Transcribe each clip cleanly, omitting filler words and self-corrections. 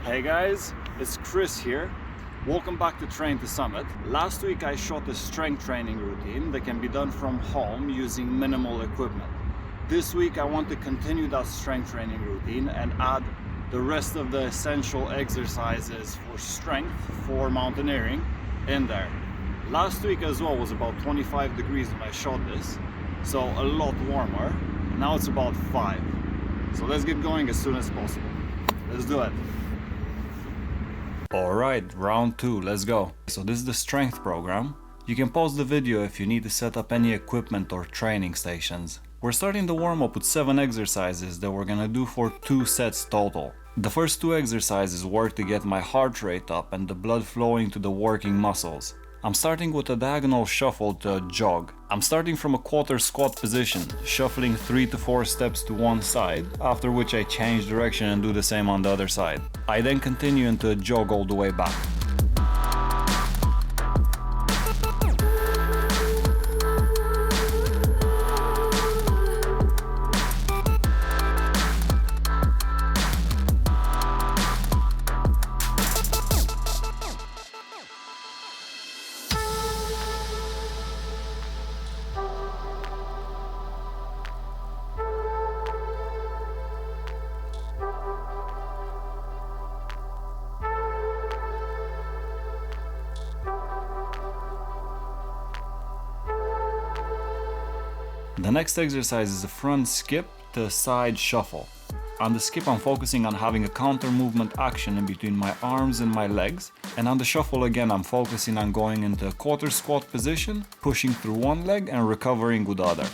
Hey guys, it's Chris here. Welcome back to Train to Summit. Last week I shot a strength training routine that can be done from home using minimal equipment. This week I want to continue that strength training routine and add the rest of the essential exercises for strength for mountaineering in there. Last week as well was about 25 degrees when I shot this, so a lot warmer. Now it's about 5. So let's get going as soon as possible. Let's do it. Alright, round 2, let's go. So this is the strength program. You can pause the video if you need to set up any equipment or training stations. We're starting the warm-up with 7 exercises that we're gonna do for 2 sets total. The first 2 exercises work to get my heart rate up and the blood flowing to the working muscles. I'm starting with a diagonal shuffle to jog. I'm starting from a quarter squat position, shuffling 3 to 4 steps to one side, after which I change direction and do the same on the other side. I then continue into a jog all the way back. The next exercise is a front skip to side shuffle. On the skip I'm focusing on having a counter movement action in between my arms and my legs, and on the shuffle again I'm focusing on going into a quarter squat position, pushing through one leg and recovering with the other.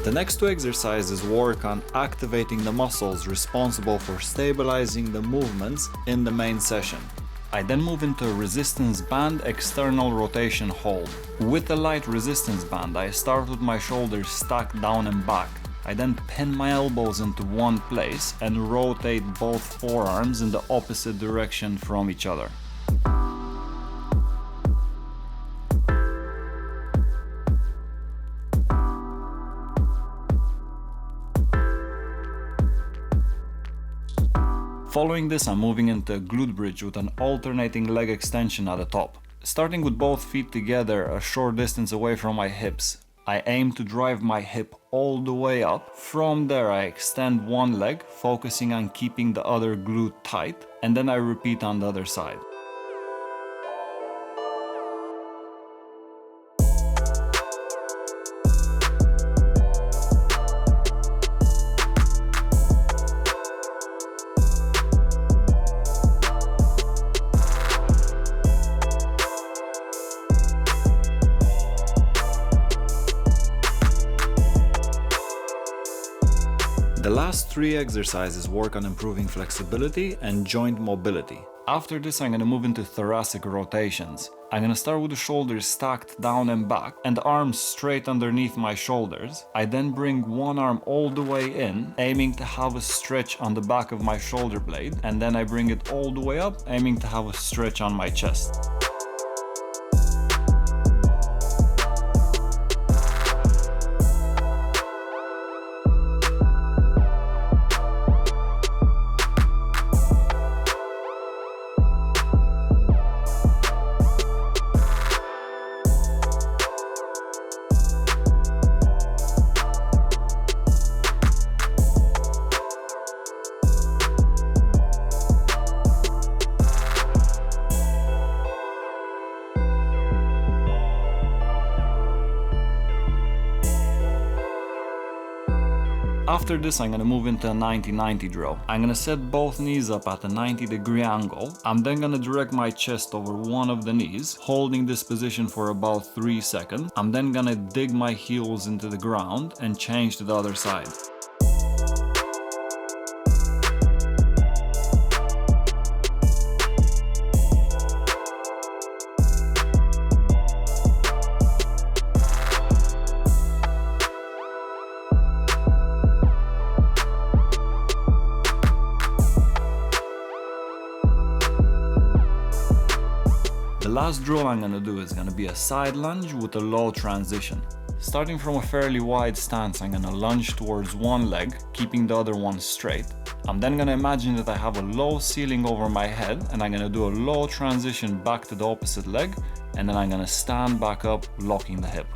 The next 2 exercises work on activating the muscles responsible for stabilizing the movements in the main session. I then move into a resistance band external rotation hold. With the light resistance band, I start with my shoulders stacked down and back. I then pin my elbows into one place and rotate both forearms in the opposite direction from each other. Following this, I'm moving into a glute bridge with an alternating leg extension at the top. Starting with both feet together a short distance away from my hips, I aim to drive my hip all the way up. From there I extend one leg, focusing on keeping the other glute tight, and then I repeat on the other side. The last 3 exercises work on improving flexibility and joint mobility. After this I'm going to move into thoracic rotations. I'm going to start with the shoulders stacked down and back and the arms straight underneath my shoulders. I then bring one arm all the way in, aiming to have a stretch on the back of my shoulder blade, and then I bring it all the way up, aiming to have a stretch on my chest. After this I'm going to move into a 90-90 drill. I'm going to set both knees up at a 90-degree angle. I'm then going to direct my chest over one of the knees, holding this position for about 3 seconds. I'm then going to dig my heels into the ground and change to the other side. last drill I'm gonna do is gonna be a side lunge with a low transition. Starting from a fairly wide stance, I'm gonna lunge towards one leg, keeping the other one straight. I'm then gonna imagine that I have a low ceiling over my head, and I'm gonna do a low transition back to the opposite leg, and then I'm gonna stand back up, locking the hip.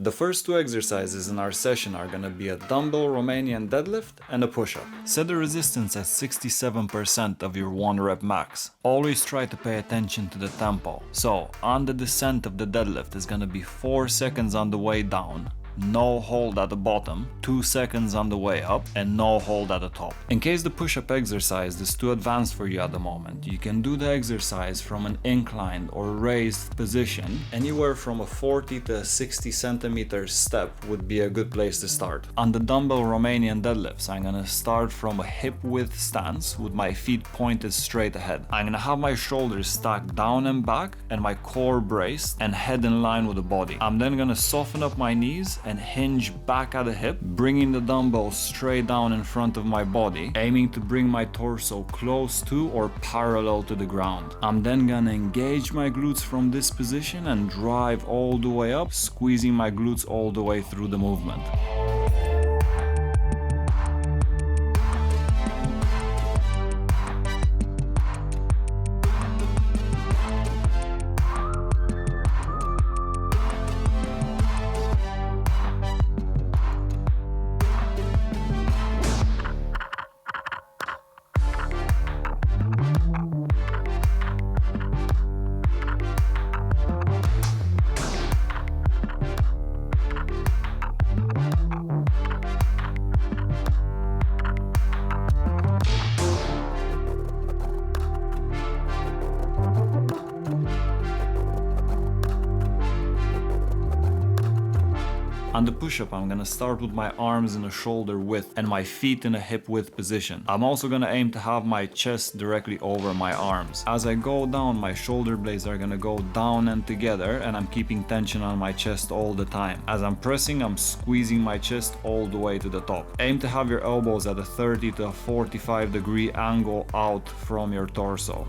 The first two exercises in our session are gonna be a dumbbell Romanian deadlift and a push-up. Set the resistance at 67% of your 1 rep max. Always try to pay attention to the tempo. So, on the descent of the deadlift is gonna be 4 seconds on the way down, no hold at the bottom, 2 seconds on the way up, and no hold at the top. In case the push-up exercise is too advanced for you at the moment, you can do the exercise from an inclined or raised position. Anywhere from a 40 to 60 centimeter step would be a good place to start. On the dumbbell Romanian deadlifts, I'm gonna start from a hip width stance with my feet pointed straight ahead. I'm gonna have my shoulders stacked down and back and my core braced and head in line with the body. I'm then gonna soften up my knees and hinge back at the hip, bringing the dumbbell straight down in front of my body, aiming to bring my torso close to or parallel to the ground. I'm then gonna engage my glutes from this position and drive all the way up, squeezing my glutes all the way through the movement. On the push-up, I'm gonna start with my arms in a shoulder width and my feet in a hip width position. I'm also gonna aim to have my chest directly over my arms. As I go down, my shoulder blades are gonna go down and together, and I'm keeping tension on my chest all the time. As I'm pressing, I'm squeezing my chest all the way to the top. Aim to have your elbows at a 30 to 45 degree angle out from your torso.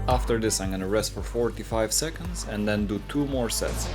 After this, I'm gonna rest for 45 seconds and then do 2 more sets.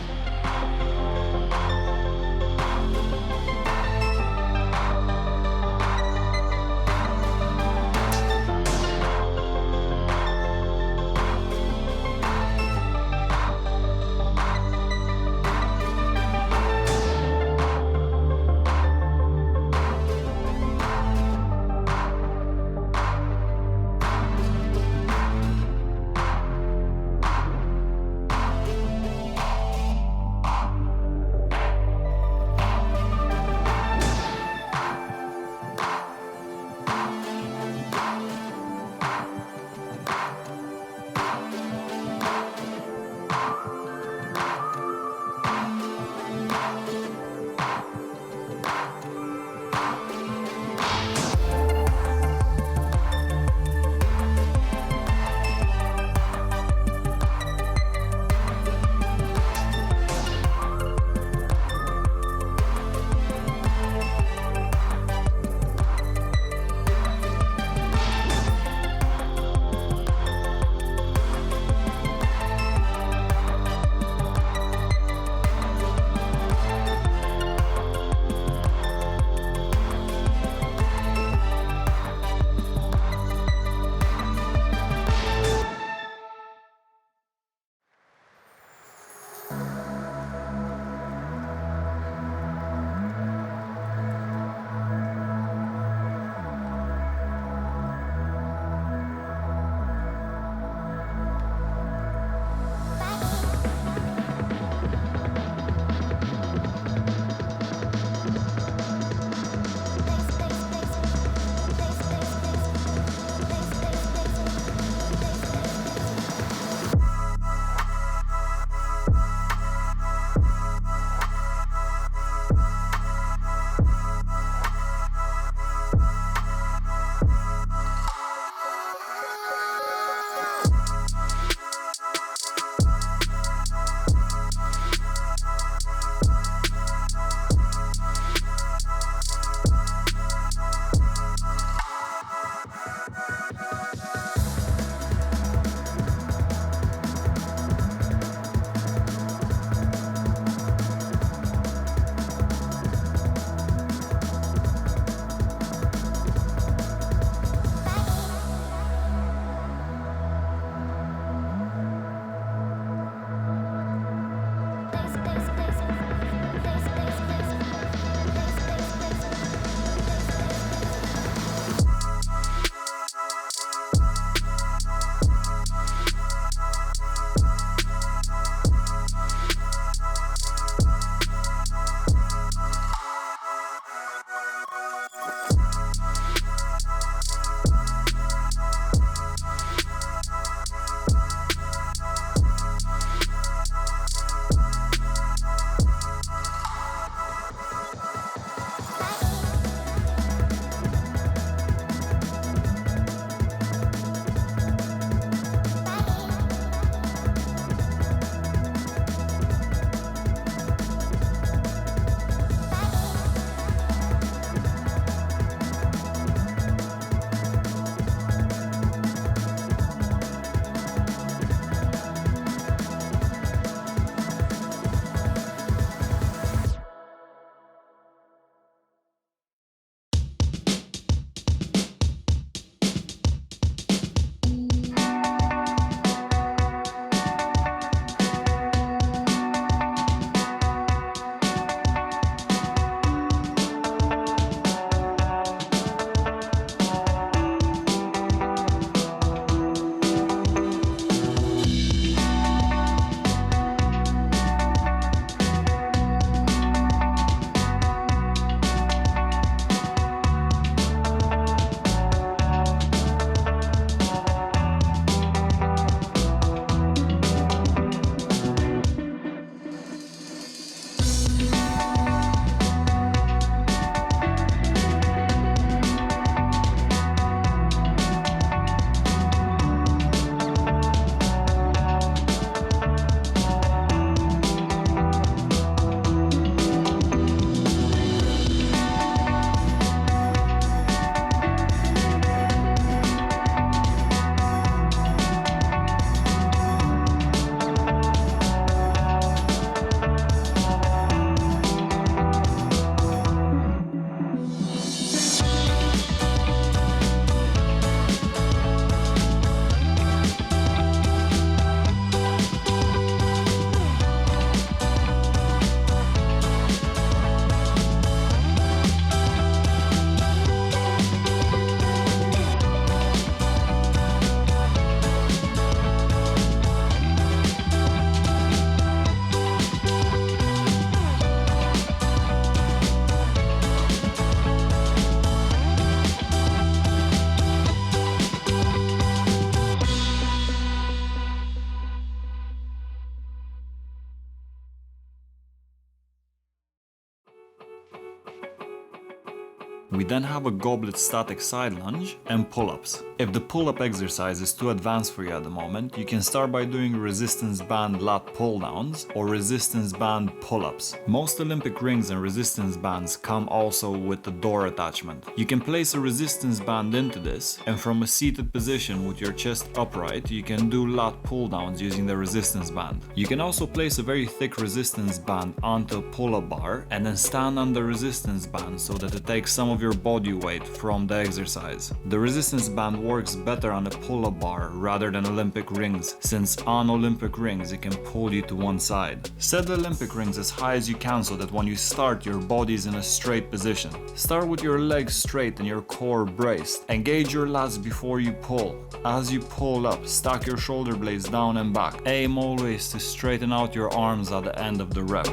We then have a goblet static side lunge and pull-ups. If the pull-up exercise is too advanced for you at the moment, you can start by doing resistance band lat pull-downs or resistance band pull-ups. Most Olympic rings and resistance bands come also with the door attachment. You can place a resistance band into this, and from a seated position with your chest upright, you can do lat pull-downs using the resistance band. You can also place a very thick resistance band onto a pull-up bar and then stand on the resistance band so that it takes some of your body weight from the exercise. The resistance band works better on a pull-up bar rather than Olympic rings, since on Olympic rings it can pull you to one side. Set the Olympic rings as high as you can so that when you start your body is in a straight position. Start with your legs straight and your core braced. Engage your lats before you pull. As you pull up, stack your shoulder blades down and back. Aim always to straighten out your arms at the end of the rep.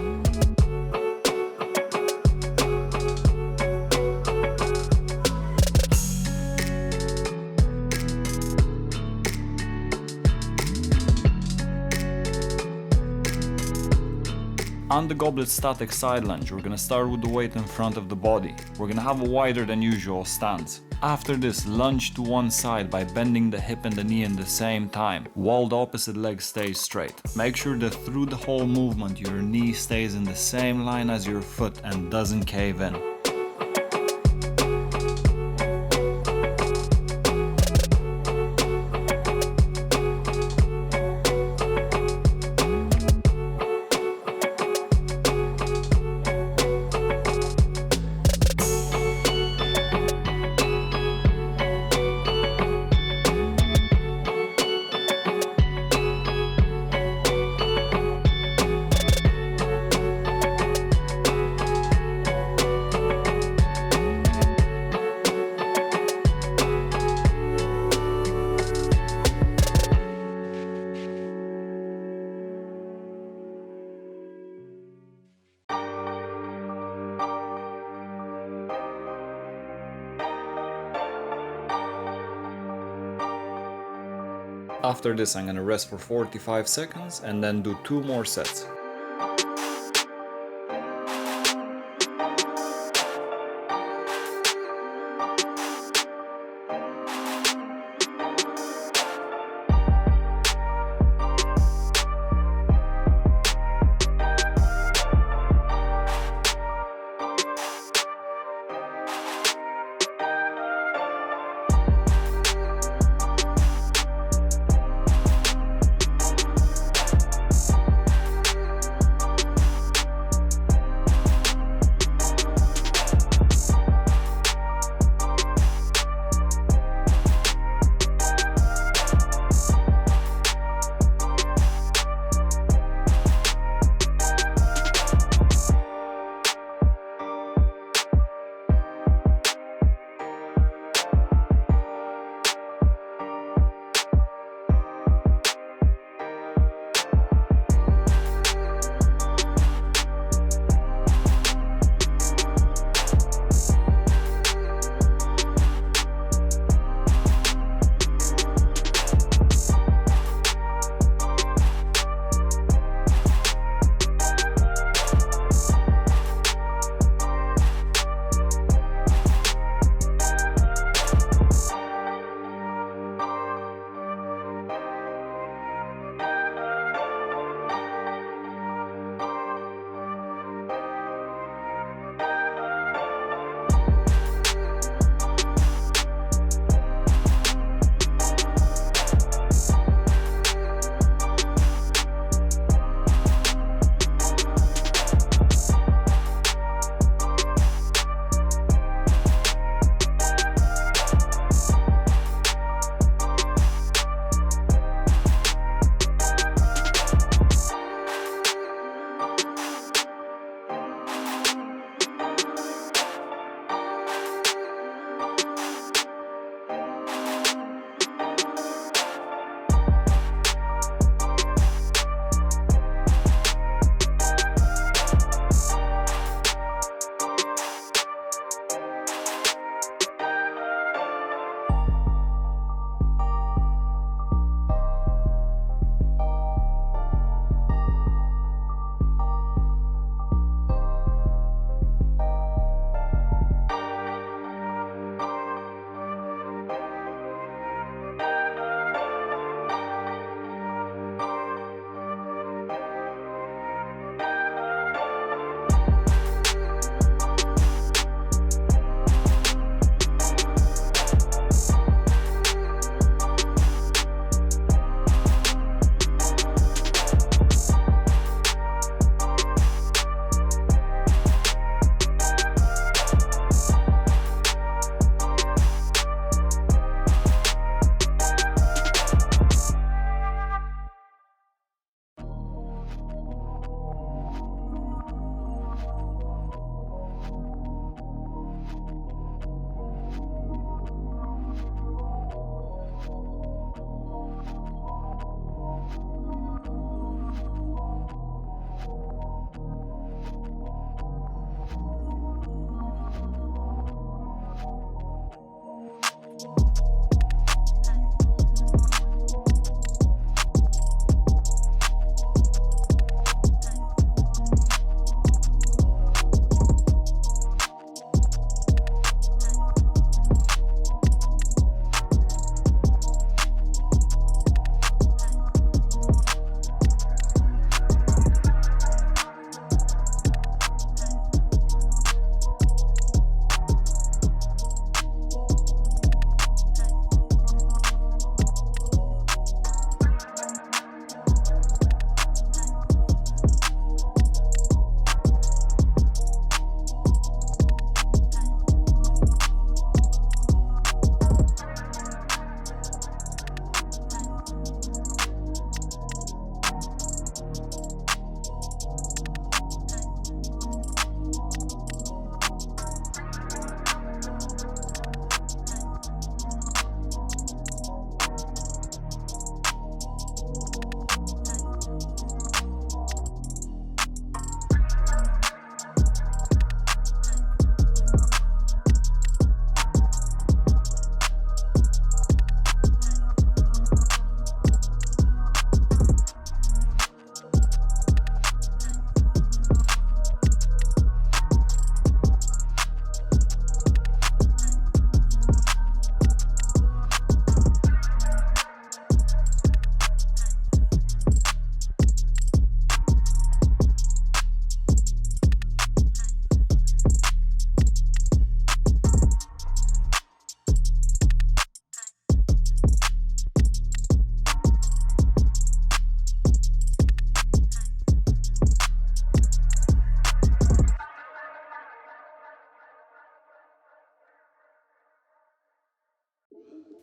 On the goblet static side lunge, we're gonna start with the weight in front of the body. We're gonna have a wider than usual stance. After this, lunge to one side by bending the hip and the knee in the same time, while the opposite leg stays straight. Make sure that through the whole movement, your knee stays in the same line as your foot and doesn't cave in. After this, I'm gonna rest for 45 seconds and then do 2 more sets.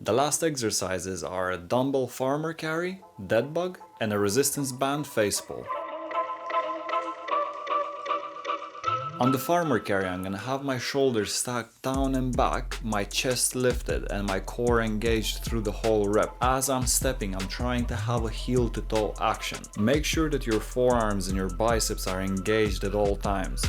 The last exercises are a dumbbell farmer carry, dead bug, and a resistance band face pull. On the farmer carry, I'm gonna have my shoulders stacked down and back, my chest lifted, and my core engaged through the whole rep. As I'm stepping, I'm trying to have a heel to toe action. Make sure that your forearms and your biceps are engaged at all times.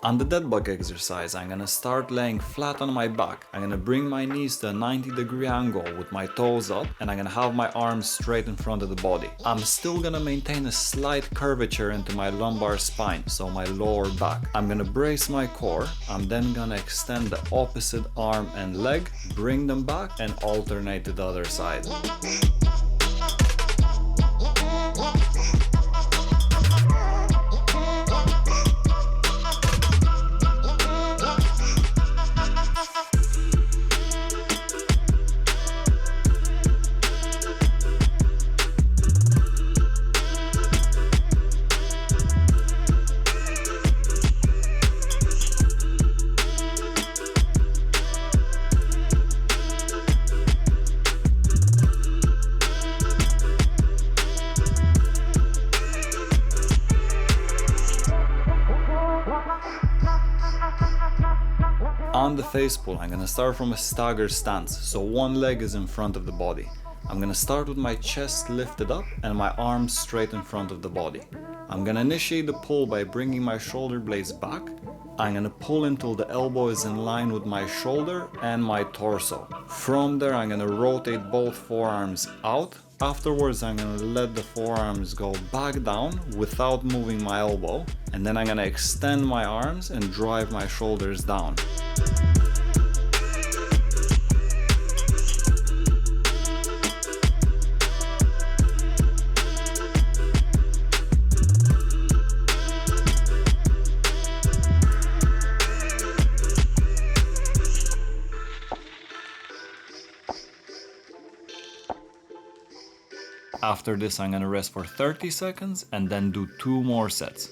On the dead bug exercise, I'm gonna start laying flat on my back. I'm gonna bring my knees to a 90-degree angle with my toes up, and I'm gonna have my arms straight in front of the body. I'm still gonna maintain a slight curvature into my lumbar spine, so my lower back. I'm gonna brace my core. I'm then gonna extend the opposite arm and leg, bring them back, and alternate to the other side. On the face pull, I'm gonna start from a stagger stance, so one leg is in front of the body. I'm gonna start with my chest lifted up and my arms straight in front of the body. I'm gonna initiate the pull by bringing my shoulder blades back. I'm gonna pull until the elbow is in line with my shoulder and my torso. From there, I'm gonna rotate both forearms out. Afterwards, I'm gonna let the forearms go back down without moving my elbow. And then I'm gonna extend my arms and drive my shoulders down. After this, I'm gonna rest for 30 seconds and then do 2 more sets.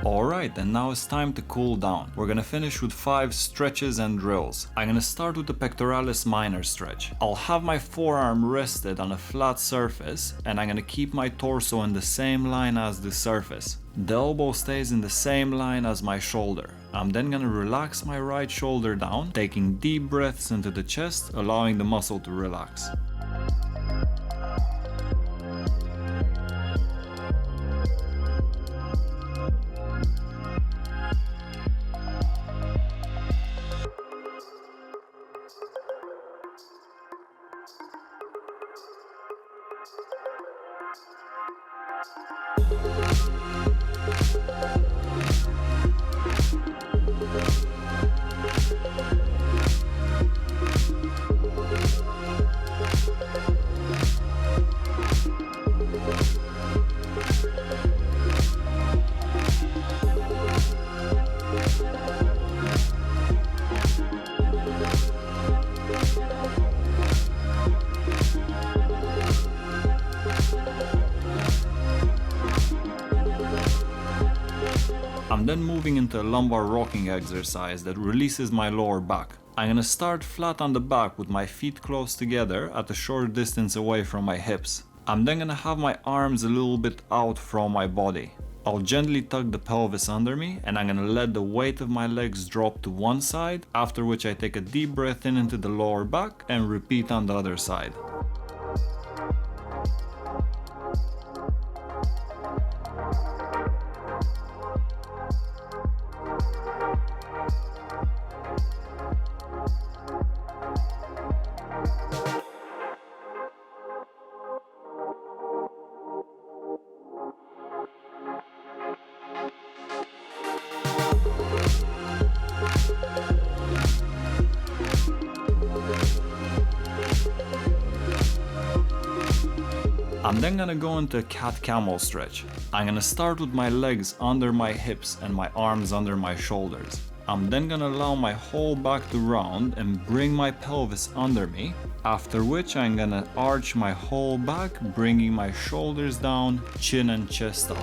Alright, and now it's time to cool down. We're gonna finish with 5 stretches and drills. I'm gonna start with the pectoralis minor stretch. I'll have my forearm rested on a flat surface, and I'm gonna keep my torso in the same line as the surface. The elbow stays in the same line as my shoulder. I'm then gonna relax my right shoulder down, taking deep breaths into the chest, allowing the muscle to relax. I'm then moving into a lumbar rocking exercise that releases my lower back. I'm gonna start flat on the back with my feet close together at a short distance away from my hips. I'm then gonna have my arms a little bit out from my body. I'll gently tuck the pelvis under me, and I'm gonna let the weight of my legs drop to one side, after which I take a deep breath in into the lower back and repeat on the other side. I'm then gonna go into a cat-camel stretch. I'm gonna start with my legs under my hips and my arms under my shoulders. I'm then gonna allow my whole back to round and bring my pelvis under me, after which I'm gonna arch my whole back, bringing my shoulders down, chin and chest up.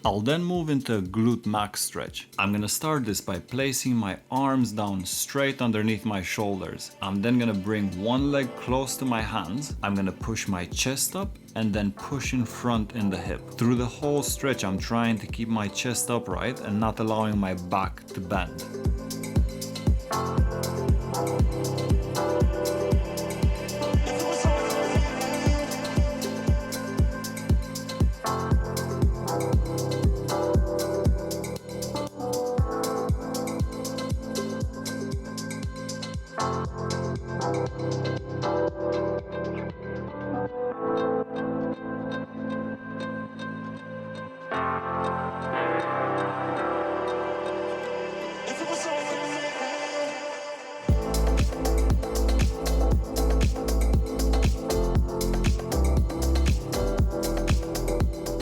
I'll then move into a Glute Max Stretch. I'm gonna start this by placing my arms down straight underneath my shoulders. I'm then gonna bring one leg close to my hands. I'm gonna push my chest up and then push in front in the hip. Through the whole stretch, I'm trying to keep my chest upright and not allowing my back to bend.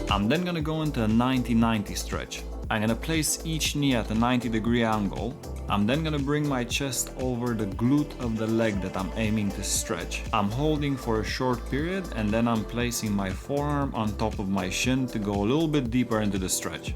I'm then gonna go into a 90-90 stretch. I'm gonna place each knee at a 90-degree angle. I'm then gonna bring my chest over the glute of the leg that I'm aiming to stretch. I'm holding for a short period, and then I'm placing my forearm on top of my shin to go a little bit deeper into the stretch.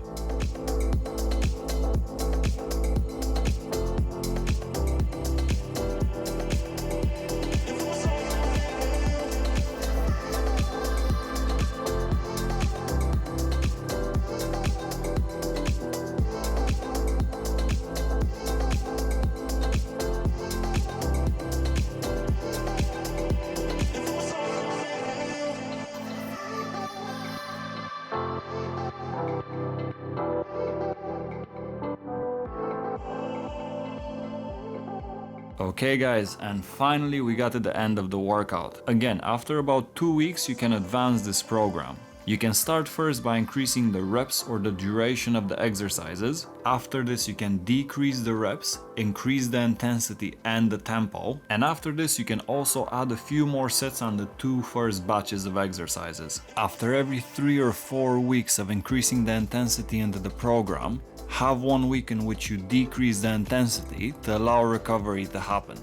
Okay guys, and finally we got to the end of the workout. Again, after about 2 weeks you can advance this program. You can start first by increasing the reps or the duration of the exercises. After this you can decrease the reps, increase the intensity and the tempo. And after this you can also add a few more sets on the 2 first batches of exercises. After every 3 or 4 weeks of increasing the intensity into the program, have 1 week in which you decrease the intensity to allow recovery to happen.